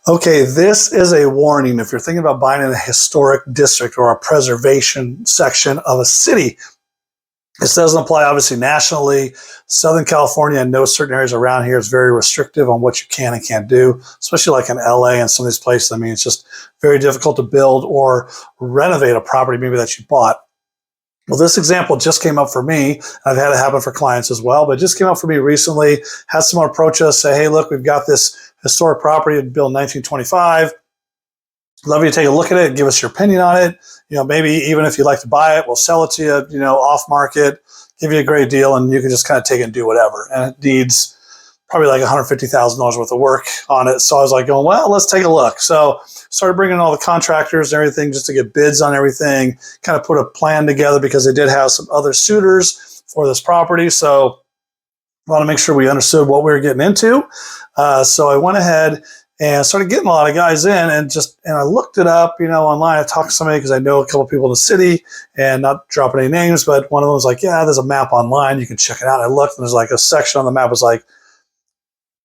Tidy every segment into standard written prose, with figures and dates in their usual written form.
Okay, this is a warning if you're thinking about buying in a historic district or a preservation section of a city. This doesn't apply, obviously, nationally. Southern California and no certain areas around here is very restrictive on what you can and can't do, especially like in LA and some of these places. I mean, it's just very difficult to build or renovate a property maybe that you bought. Well, this example just came up for me. I've had it happen for clients as well, but it just came up for me recently. Had someone approach us, say, hey, look, we've got this historic property built in 1925. Love you to take a look at it, give us your opinion on it. Maybe even if you'd like to buy it, we'll sell it to you, off market, give you a great deal, and you can just kind of take it and do whatever. And it needs probably like $150,000 worth of work on it. So I was like, going, well, let's take a look. So started bringing all the contractors and everything just to get bids on everything, kind of put a plan together because they did have some other suitors for this property. So I want to make sure we understood what we were getting into. So I went ahead and started getting a lot of guys in and I looked it up, online. I talked to somebody because I know a couple of people in the city and not dropping any names, but one of them was like, yeah, there's a map online. You can check it out. And I looked and there's like a section on the map was like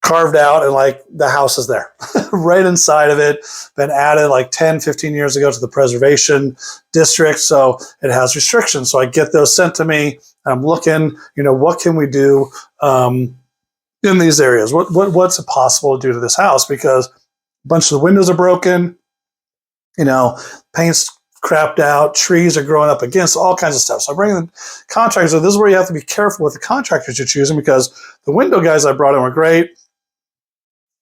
carved out and like the house is there right inside of it. Been added like 10, 15 years ago to the preservation district. So it has restrictions. So I get those sent to me and I'm looking, what can we do, in these areas? What's it possible to do to this house? Because a bunch of the windows are broken, paint's crapped out, trees are growing up against, all kinds of stuff. So I bring in contractors. So this is where you have to be careful with the contractors you're choosing because the window guys I brought in were great.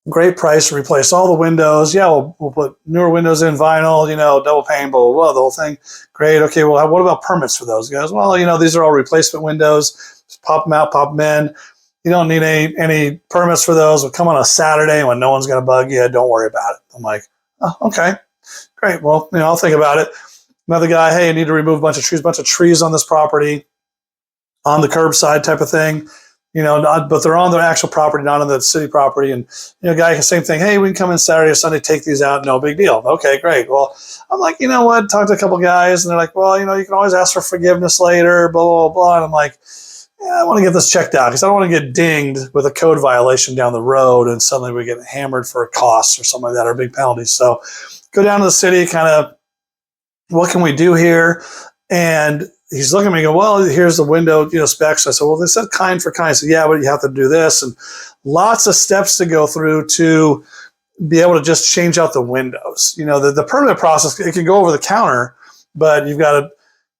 Great price to replace all the windows. Yeah, we'll put newer windows in, vinyl, double pane, blah, blah, blah, the whole thing. Great. Okay, well, what about permits for those guys? Well, these are all replacement windows. Just pop them out, pop them in. You don't need any permits for those. We'll come on a Saturday when no one's going to bug you. Don't worry about it. I'm like, oh, okay, great. Well, I'll think about it. Another guy, hey, you need to remove a bunch of trees on this property, on the curbside type of thing. But they're on the actual property, not on the city property. And, guy, same thing. Hey, we can come in Saturday or Sunday, take these out. No big deal. Okay, great. Well, I'm like, you know what? Talk to a couple guys and they're like, well, you can always ask for forgiveness later, blah, blah, blah. And I'm like, yeah, I want to get this checked out because I don't want to get dinged with a code violation down the road and suddenly we get hammered for costs or something like that or big penalties. So go down to the city, kind of, what can we do here? And he's looking at me and go, well, here's the window, specs. I said, well, they said kind for kind. I said, yeah, but you have to do this. And lots of steps to go through to be able to just change out the windows. The permit process, it can go over the counter, but you've got to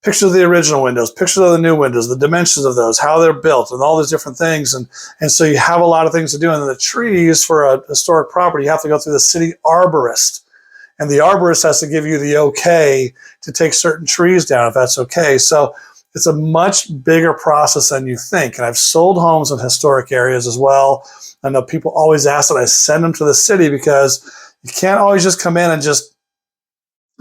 pictures of the original windows, pictures of the new windows, the dimensions of those, how they're built, and all these different things. And so you have a lot of things to do. And then the trees for a historic property, you have to go through the city arborist. And the arborist has to give you the okay to take certain trees down if that's okay. So it's a much bigger process than you think. And I've sold homes in historic areas as well. I know people always ask that I send them to the city because you can't always just come in and just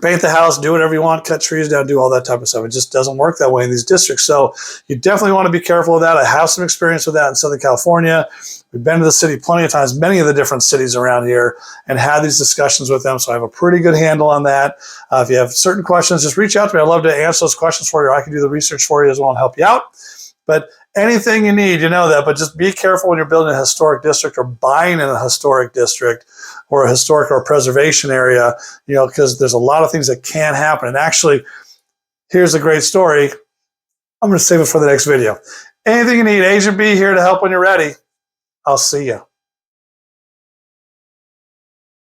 paint the house, do whatever you want, cut trees down, do all that type of stuff. It just doesn't work that way in these districts. So you definitely want to be careful of that. I have some experience with that in Southern California. We've been to the city plenty of times, many of the different cities around here, and had these discussions with them. So I have a pretty good handle on that. If you have certain questions, just reach out to me. I'd love to answer those questions for you. I can do the research for you as well and help you out. But anything you need, that. But just be careful when you're building a historic district or buying in a historic district or a historic or preservation area, because there's a lot of things that can happen. And actually, here's a great story. I'm going to save it for the next video. Anything you need, Agent B here to help when you're ready. I'll see you.